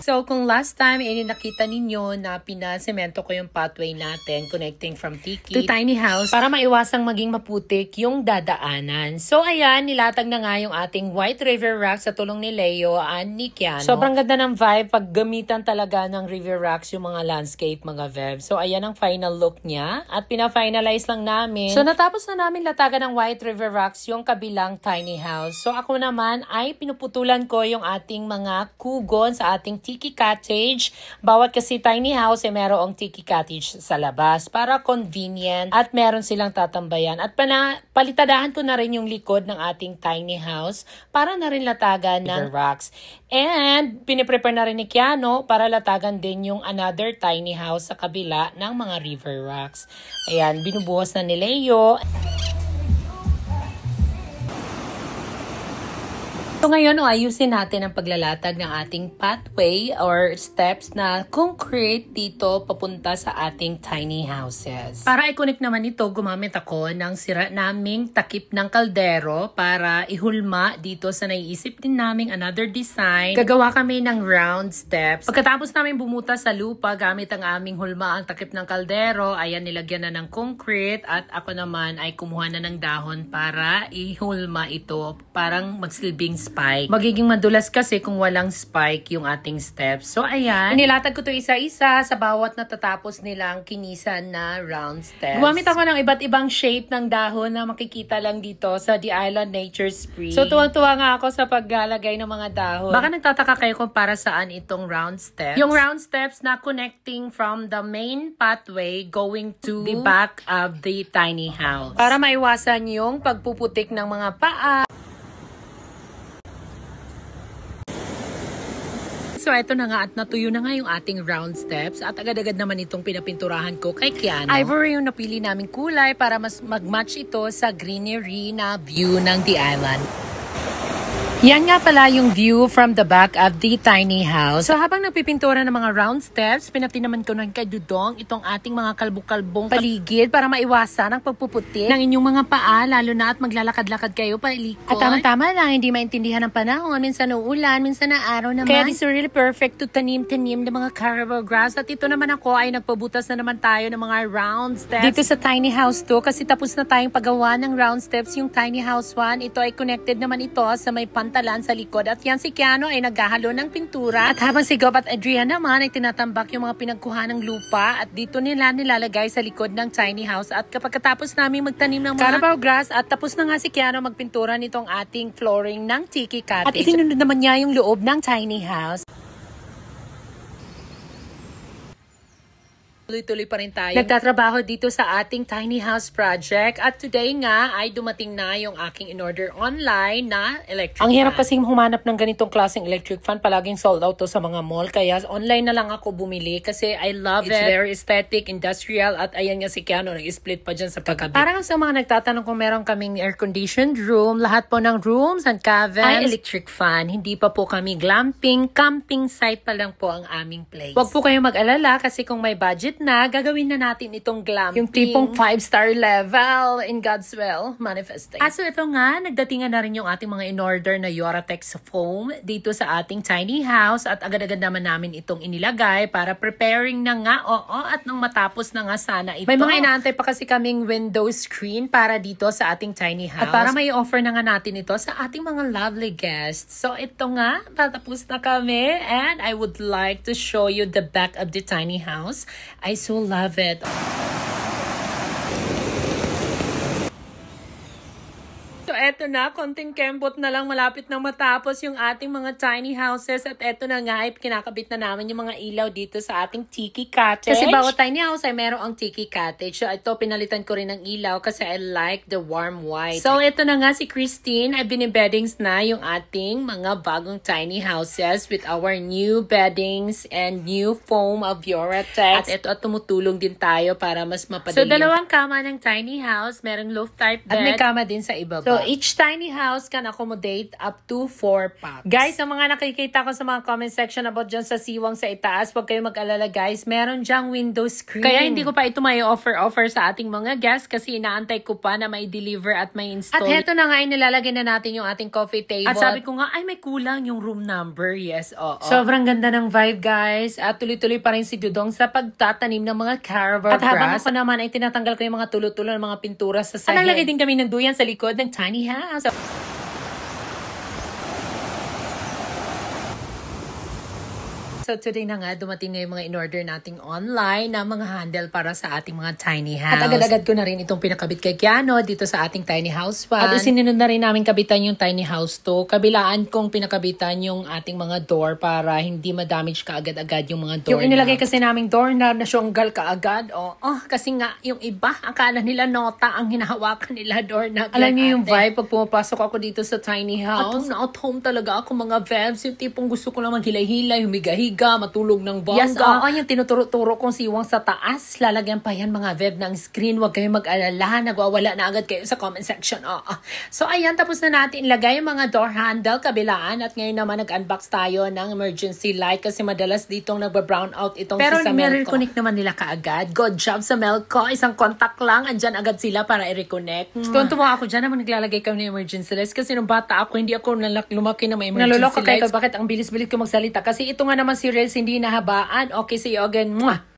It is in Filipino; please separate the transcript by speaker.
Speaker 1: So, kung last time, nakita ninyo na pinasemento ko yung pathway natin connecting from Tiki to Tiny House para maiwasang maging maputik yung dadaanan. So, ayan, nilatag na nga yung ating White River Rocks sa tulong ni Leo and ni Keanu. Sobrang ganda ng vibe pag gamitan talaga ng River Rocks yung mga landscape, mga Vev. So, ayan ang final look niya at pina-finalize lang namin. So, natapos na namin latagan ng White River Rocks yung kabilang tiny house. So, ako naman ay pinuputulan ko yung ating mga kugon sa ating Tiki Cottage. Bawat kasi tiny house ay merong Tiki Cottage sa labas para convenient at meron silang tatambayan. At palitadahan ko na rin yung likod ng ating tiny house para na rin latagan ng rocks. And piniprepare na rin ni Keanu para latagan din yung another tiny house sa kabila ng mga river rocks. Ayan, binubuhos na ni Leo. So ngayon, ayusin natin ang paglalatag ng ating pathway or steps na concrete dito papunta sa ating tiny houses. Para i-connect naman ito, gumamit ako ng sira naming takip ng kaldero para ihulma dito sa naiisip din naming another design. Gagawa kami ng round steps. Pagkatapos namin bumutas sa lupa gamit ang aming hulma ang takip ng kaldero, ayan, nilagyan na ng concrete at ako naman ay kumuha na ng dahon para ihulma ito. Parang magsilbing spike. Magiging madulas kasi kung walang spike yung ating steps. So, ayan. Inilatag ko to isa-isa sa bawat natatapos nilang kinisan na round steps. Gumamit ako ng iba't ibang shape ng dahon na makikita lang dito sa The Island Nature Spring. So, tuwang-tuwa nga ako sa paglalagay ng mga dahon. Baka nagtataka kayo kung para saan itong round steps. Yung round steps na connecting from the main pathway going to the back of the tiny house. Para maiwasan yung pagpuputik ng mga paa. So, eto na nga at natuyo na nga yung ating round steps at agad-agad naman itong pinapinturahan ko kay Keanu. Ivory yung napili naming kulay para mas mag-match ito sa greenery na view ng The Island. Yan nga pala yung view from the back of the tiny house. So habang nagpipintura ng mga round steps, pinati naman ko ng kay Dudong itong ating mga kalbo-kalbong paligid para maiwasan ang pagpuputi ng inyong mga paa, lalo na at maglalakad-lakad kayo palikod. At tama-tama lang, hindi maintindihan ng panahon. Minsan uulan, minsan na araw naman. Kaya this is really perfect to tanim-tanim ng mga carabao grass. At ito naman ako ay nagpabutas na naman tayo ng mga round steps dito sa tiny house to kasi tapos na tayong paggawa ng round steps yung tiny house 1. Ito ay connected naman ito sa may pantalan sa likod. At yan si Keanu ay naghahalo ng pintura. At habang si Gob at Adrian naman ay tinatambak yung mga pinagkuha ng lupa. At dito nila nilalagay sa likod ng tiny house. At kapag katapos namin magtanim ng mga carabao grass at tapos na nga si Keanu magpintura nitong ating flooring ng Tiki Cottage. At isinunod naman niya yung loob ng tiny house. Tuloy-tuloy pa rin tayo nagtatrabaho dito sa ating tiny house project at today nga ay dumating na yung aking in-order online na electric fan. Ang hirap kasing humanap ng ganitong klaseng electric fan, palaging sold out to sa mga mall, kaya online na lang ako bumili kasi I love it. It's very aesthetic, industrial at ayan nga si Keanu nag-split pa dyan sa pagkabit. Parang sa mga nagtatanong kung meron kaming air-conditioned room, lahat po ng rooms and cabins ay electric fan. Hindi pa po kami glamping, camping site pa lang po ang aming place. Huwag po kayong mag-alala kasi kung may budget na, gagawin na natin itong glamping. Yung tipong 5-star level in God's will, manifesting. So ito nga, nagdatingan na rin yung ating mga in-order na Yoratex foam dito sa ating tiny house at agad-agad naman namin itong inilagay para preparing na nga, at nang matapos na nga sana ito. May mga inaantay pa kasi kaming window screen para dito sa ating tiny house. At para may offer na nga natin ito sa ating mga lovely guests. So ito nga, tatapos na kami and I would like to show you the back of the tiny house. I so love it. So, eto na, konting kembot na lang, malapit nang matapos yung ating mga tiny houses. At eto na nga, ay kinakabit na namin yung mga ilaw dito sa ating Tiki Cottage. Kasi bawat tiny house ay meron ang Tiki Cottage. So, ito, pinalitan ko rin ng ilaw kasi I like the warm white. So, eto na nga si Christine, ay binibeddings na yung ating mga bagong tiny houses with our new beddings and new foam of Yoratex. At ito, tumutulong din tayo para mas mapadali. So, dalawang kama ng tiny house, merong loft type bed. At may kama din sa iba. So, Each tiny house can accommodate up to 4 packs. Guys, ang mga nakikita ko sa mga comment section about dyan sa siwang sa itaas, huwag kayo mag-alala guys, meron dyang window screen. Kaya hindi ko pa ito may offer sa ating mga guests kasi inaantay ko pa na may deliver at may install. At heto na nga, nilalagay na natin yung ating coffee table. At sabi ko nga, ay may kulang yung room number. Yes, oo. Sobrang ganda ng vibe guys. At tuloy-tuloy pa rin si Dudong sa pagtatanim ng mga caravel grass. At habang ako naman ay tinatanggal ko yung mga tulo-tulo ng mga pintura sa sahig. At naglagay din kami ng duyan sa likod ng tiny house. So today na nga, dumating na yung mga in-order nating online na mga handle para sa ating mga tiny house. At agad-agad ko na rin itong pinakabit kay Keanu dito sa ating tiny house fan. At isinunod na rin namin kabitan yung tiny house to. Kabilaan kong pinakabitan yung ating mga door para hindi ma-damage kaagad-agad yung mga door. Yung inilagay kasi naming door na nasyonggal kaagad. Kasi nga yung iba, akala nila nota ang hinahawakan nila door na. Alam niyo yung vibe pag pumapasok ako dito sa tiny house? At home talaga ako mga vibes. Yung tipong gusto ko lang maghilay-hilay, humiga-higa, matulog ng bongga. Yes, yung tinuturo-turo kong siwang sa taas. Lalagyan pa yan mga web ng screen. Huwag kayong mag-alala. Nagwawala na agad kayo sa comment section. So, ayan. Tapos na natin ilagay yung mga door handle, kabilaan. At ngayon naman nag-unbox tayo ng emergency light kasi madalas ditong nagba-brown out itong si sa Melco. Pero nire-reconnect naman nila kaagad. Good job sa Melco. Isang contact lang. Andyan agad sila para i-reconnect. Tuwa ako dyan naman naglalagay kami ng emergency lights kasi nung bata ako, hindi ako lumaki na may emergency lights. Naluloko kayo bakit ang bilis-bilis ko magsalita. Kasi ito nga naman si Rels hindi nahabaan. Okay, see you again. Mwah!